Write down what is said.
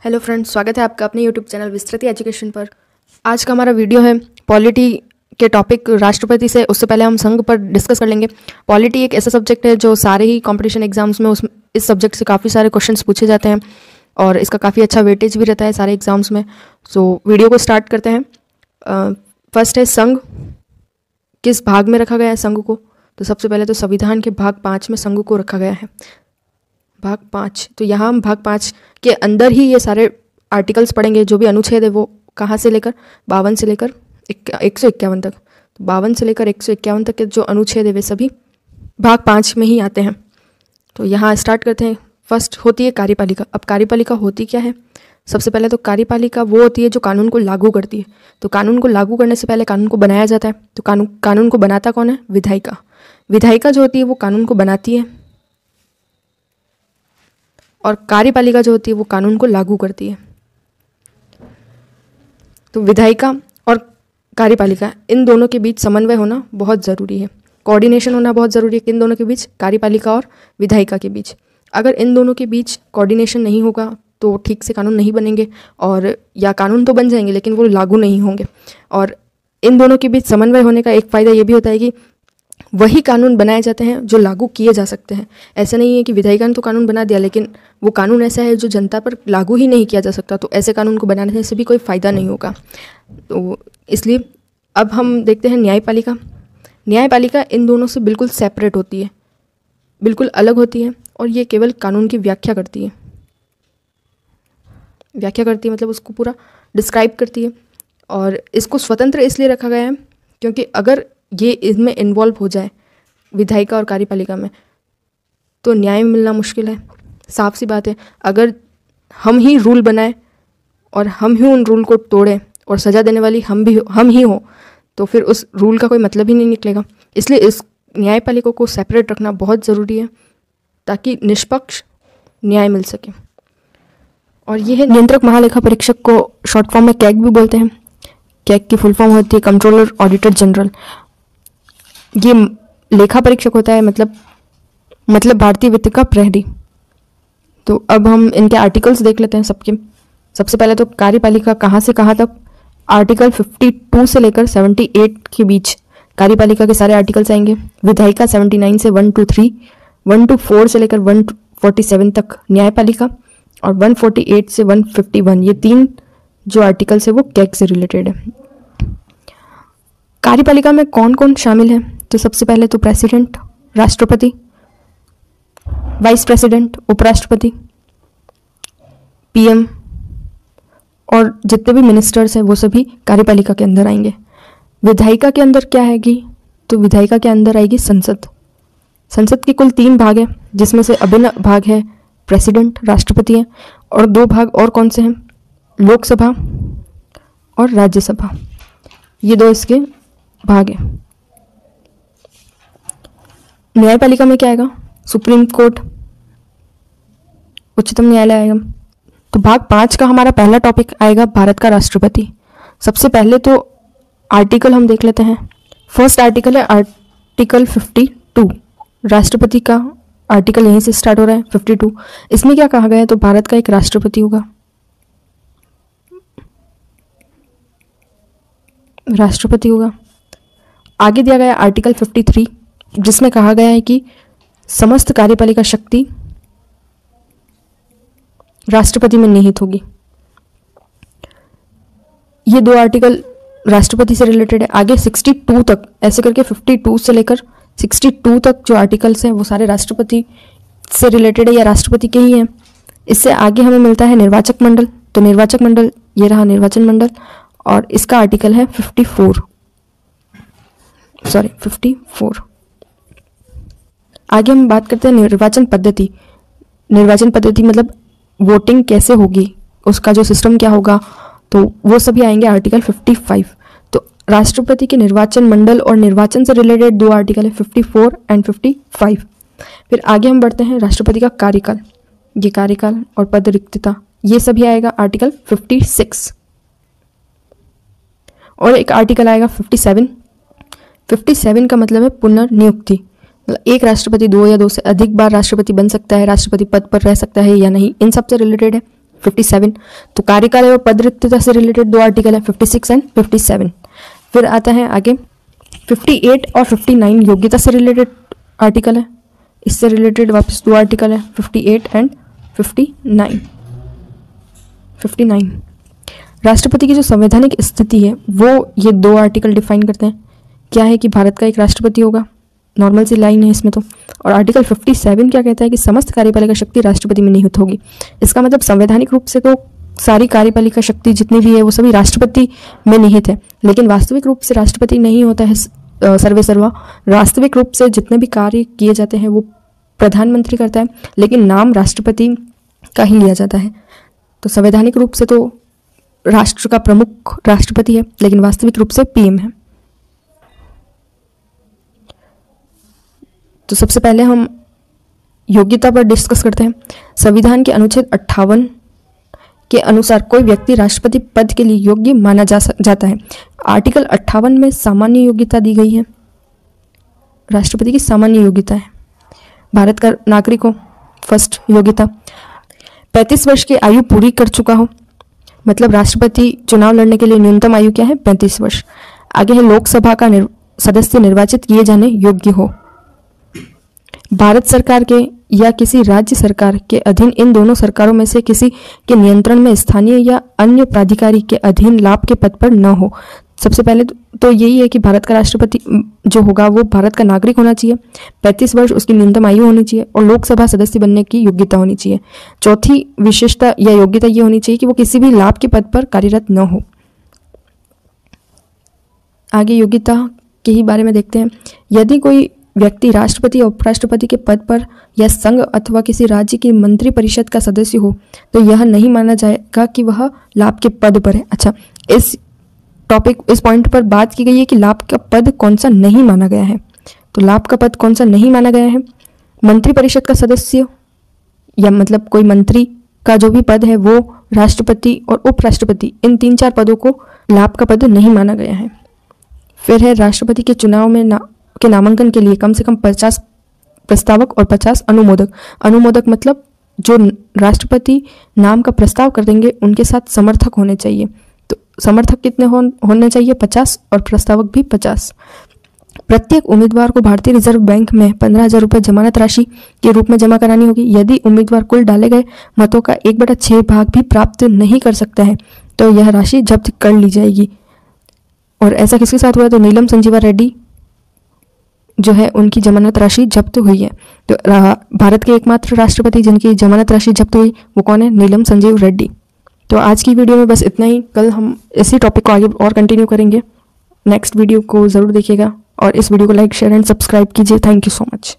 Hello friends, स्वागत है आपका अपने यूट्यूब चैनल विस्तृति एजुकेशन पर। आज का हमारा वीडियो है पॉलिटी के टॉपिक राष्ट्रपति से। उससे पहले हम संघ पर डिस्कस कर लेंगे। पॉलिटी एक ऐसा सब्जेक्ट है जो सारे ही कंपटीशन एग्जाम्स में इस सब्जेक्ट से काफ़ी सारे क्वेश्चंस पूछे जाते हैं और इसका काफ़ी अच्छा वेटेज भी रहता है सारे एग्जाम्स में। सो वीडियो को स्टार्ट करते हैं। फर्स्ट है संघ किस भाग में रखा गया है संघ को। तो सबसे पहले तो संविधान के भाग 5 में संघ को रखा गया है। भाग 5, तो यहाँ हम भाग 5 के अंदर ही ये सारे आर्टिकल्स पढ़ेंगे। जो भी अनुच्छेद है वो कहाँ से लेकर 52 से लेकर 151 तक, तो 52 से लेकर 151 तक के जो अनुच्छेद है वे सभी भाग 5 में ही आते हैं। तो यहाँ स्टार्ट करते हैं। फर्स्ट होती है कार्यपालिका। अब कार्यपालिका होती क्या है? सबसे पहले तो कार्यपालिका वो होती है जो कानून को लागू करती है। तो कानून को लागू करने से पहले कानून को बनाया जाता है। तो कानून को बनाता कौन है? विधायिका। विधायिका जो होती है वो कानून को बनाती है और कार्यपालिका जो होती है वो कानून को लागू करती है। तो विधायिका और कार्यपालिका इन दोनों के बीच समन्वय होना बहुत ज़रूरी है। कोऑर्डिनेशन होना बहुत ज़रूरी है। किन दोनों के बीच? कार्यपालिका और विधायिका के बीच। अगर इन दोनों के बीच कोऑर्डिनेशन नहीं होगा तो ठीक से कानून नहीं बनेंगे, और या कानून तो बन जाएंगे लेकिन वो लागू नहीं होंगे। और इन दोनों के बीच समन्वय होने का एक फ़ायदा ये भी होता है कि वही कानून बनाए जाते हैं जो लागू किए जा सकते हैं। ऐसा नहीं है कि विधायिका ने तो कानून बना दिया लेकिन वो कानून ऐसा है जो जनता पर लागू ही नहीं किया जा सकता, तो ऐसे कानून को बनाने से भी कोई फ़ायदा नहीं होगा। तो इसलिए अब हम देखते हैं न्यायपालिका। न्यायपालिका इन दोनों से बिल्कुल सेपरेट होती है, बिल्कुल अलग होती है, और ये केवल कानून की व्याख्या करती है। व्याख्या करती है मतलब उसको पूरा डिस्क्राइब करती है। और इसको स्वतंत्र इसलिए रखा गया है क्योंकि अगर ये इसमें इन्वॉल्व हो जाए विधायिका और कार्यपालिका में तो न्याय मिलना मुश्किल है। साफ सी बात है, अगर हम ही रूल बनाए और हम ही उन रूल को तोड़ें और सज़ा देने वाली हम ही हो तो फिर उस रूल का कोई मतलब ही नहीं निकलेगा। इसलिए इस न्यायपालिका को सेपरेट रखना बहुत ज़रूरी है ताकि निष्पक्ष न्याय मिल सके। और ये है नियंत्रक महालेखा परीक्षक, को शॉर्ट फॉर्म में कैग भी बोलते हैं। कैग की फुल फॉर्म होती है कंट्रोलर ऑडिटर जनरल। ये लेखा परीक्षक होता है, मतलब भारतीय वित्त का प्रहरी। तो अब हम इनके आर्टिकल्स देख लेते हैं सबके। सबसे पहले तो कार्यपालिका कहाँ से कहाँ तक, आर्टिकल 52 से लेकर 78 के बीच कार्यपालिका के सारे आर्टिकल्स आएंगे। विधायिका 79 से 123, 124 से लेकर 147 तक न्यायपालिका, और 148 से 151 ये 3 जो आर्टिकल्स है वो कैग से रिलेटेड है। कार्यपालिका में कौन कौन शामिल है? तो सबसे पहले तो प्रेसिडेंट, राष्ट्रपति, वाइस प्रेसिडेंट, उपराष्ट्रपति, पीएम, और जितने भी मिनिस्टर्स हैं वो सभी कार्यपालिका के अंदर आएंगे। विधायिका के अंदर क्या आएगी? तो विधायिका के अंदर आएगी संसद। संसद के कुल 3 भाग हैं जिसमें से अभिन्न भाग है प्रेसिडेंट, राष्ट्रपति है, और 2 भाग और कौन से हैं? लोकसभा और राज्यसभा। ये 2 इसके भाग हैं। न्यायपालिका में क्या आएगा? सुप्रीम कोर्ट, उच्चतम न्यायालय आएगा। तो भाग 5 का हमारा पहला टॉपिक आएगा भारत का राष्ट्रपति। सबसे पहले तो आर्टिकल हम देख लेते हैं। फर्स्ट आर्टिकल है आर्टिकल 52। राष्ट्रपति का आर्टिकल यहीं से स्टार्ट हो रहा है 52। इसमें क्या कहा गया है? तो भारत का एक राष्ट्रपति होगा। राष्ट्रपति होगा। आगे दिया गया आर्टिकल 53 जिसमें कहा गया है कि समस्त कार्यपालिका शक्ति राष्ट्रपति में निहित होगी। ये 2 आर्टिकल राष्ट्रपति से रिलेटेड है। आगे 62 तक, ऐसे करके 52 से लेकर 62 तक जो आर्टिकल्स हैं वो सारे राष्ट्रपति से रिलेटेड है या राष्ट्रपति के ही हैं। इससे आगे हमें मिलता है निर्वाचक मंडल। तो निर्वाचक मंडल, ये रहा निर्वाचन मंडल, और इसका आर्टिकल है 54। आगे हम बात करते हैं निर्वाचन पद्धति। निर्वाचन पद्धति मतलब वोटिंग कैसे होगी, उसका जो सिस्टम क्या होगा, तो वो सभी आएंगे आर्टिकल 55। तो राष्ट्रपति के निर्वाचन मंडल और निर्वाचन से रिलेटेड 2 आर्टिकल है 54 एंड 55। फिर आगे हम बढ़ते हैं राष्ट्रपति का कार्यकाल। ये कार्यकाल और पद रिक्तता ये सभी आएगा आर्टिकल 56। और एक आर्टिकल आएगा 57। 57 का मतलब है पुनर्नियुक्ति। एक राष्ट्रपति 2 या 2 से अधिक बार राष्ट्रपति बन सकता है, राष्ट्रपति पद पर रह सकता है या नहीं, इन सब से रिलेटेड है। 57। तो कार्यकाल और पद रिक्तता से रिलेटेड 2 आर्टिकल है, 56 एंड 57। फिर आता है आगे 58 और 59 योग्यता से रिलेटेड आर्टिकल है। इससे रिलेटेड वापस 2 आर्टिकल है, 58 एंड 59। राष्ट्रपति की जो संवैधानिक स्थिति है वो ये 2 आर्टिकल डिफाइन करते हैं। क्या है कि भारत का एक राष्ट्रपति होगा, नॉर्मल सी लाइन है इसमें तो। और आर्टिकल 57 क्या कहता है कि समस्त कार्यपालिका शक्ति राष्ट्रपति में निहित होगी। इसका मतलब संवैधानिक रूप से तो सारी कार्यपालिका शक्ति जितनी भी है वो सभी राष्ट्रपति में निहित है, लेकिन वास्तविक रूप से राष्ट्रपति नहीं होता है सर्वे सर्वा। वास्तविक रूप से जितने भी कार्य किए जाते हैं वो प्रधानमंत्री करता है, लेकिन नाम राष्ट्रपति का ही लिया जाता है। तो संवैधानिक रूप से तो राष्ट्र का प्रमुख राष्ट्रपति है, लेकिन वास्तविक रूप से पीएम है। तो सबसे पहले हम योग्यता पर डिस्कस करते हैं। संविधान के अनुच्छेद 58 के अनुसार कोई व्यक्ति राष्ट्रपति पद के लिए योग्य माना जाता है। आर्टिकल 58 में सामान्य योग्यता दी गई है, राष्ट्रपति की सामान्य योग्यता है। भारत का नागरिक हो, फर्स्ट योग्यता। 35 वर्ष की आयु पूरी कर चुका हो, मतलब राष्ट्रपति चुनाव लड़ने के लिए न्यूनतम आयु क्या है, 35 वर्ष। आगे है लोकसभा का सदस्य निर्वाचित किए जाने योग्य हो। भारत सरकार के या किसी राज्य सरकार के अधीन इन दोनों सरकारों में से किसी के नियंत्रण में स्थानीय या अन्य प्राधिकारी के अधीन लाभ के पद पर न हो। सबसे पहले तो यही है कि भारत का राष्ट्रपति जो होगा वो भारत का नागरिक होना चाहिए, 35 वर्ष उसकी न्यूनतम आयु होनी चाहिए और लोकसभा सदस्य बनने की योग्यता होनी चाहिए। चौथी विशेषता या योग्यता ये होनी चाहिए कि वो किसी भी लाभ के पद पर कार्यरत न हो। आगे योग्यता के ही बारे में देखते हैं। यदि कोई व्यक्ति राष्ट्रपति और उपराष्ट्रपति के पद पर या संघ अथवा किसी राज्य की मंत्री परिषद का सदस्य हो तो यह नहीं माना जाएगा कि वह लाभ के पद पर है। अच्छा, इस पॉइंट पर बात की गई है कि लाभ का पद कौन सा नहीं माना गया है। तो लाभ का पद कौन सा नहीं माना गया है, मंत्री परिषद का सदस्य या मतलब कोई मंत्री का जो भी पद है वो राष्ट्रपति और उपराष्ट्रपति इन 3-4 पदों को लाभ का पद नहीं माना गया है। फिर है राष्ट्रपति के चुनाव में नामांकन के लिए कम से कम 50 प्रस्तावक और 50 अनुमोदक। अनुमोदक मतलब जो राष्ट्रपति नाम का प्रस्ताव कर देंगे उनके साथ समर्थक होने चाहिए। तो समर्थक कितने होने चाहिए, 50, और प्रस्तावक भी 50। प्रत्येक उम्मीदवार को भारतीय रिजर्व बैंक में 15,000 रुपये जमानत राशि के रूप में जमा करानी होगी। यदि उम्मीदवार कुल डाले गए मतों का 1/6 भाग भी प्राप्त नहीं कर सकता है तो यह राशि जब्त कर ली जाएगी। और ऐसा किसके साथ हुआ, तो नीलम संजीवा रेड्डी जो है उनकी जमानत राशि जब्त हुई है। तो भारत के एकमात्र राष्ट्रपति जिनकी जमानत राशि जब्त हुई वो कौन है, नीलम संजीव रेड्डी। तो आज की वीडियो में बस इतना ही। कल हम इसी टॉपिक को आगे और कंटिन्यू करेंगे। नेक्स्ट वीडियो को ज़रूर देखिएगा और इस वीडियो को लाइक, शेयर एंड सब्सक्राइब कीजिए। Thank you so much.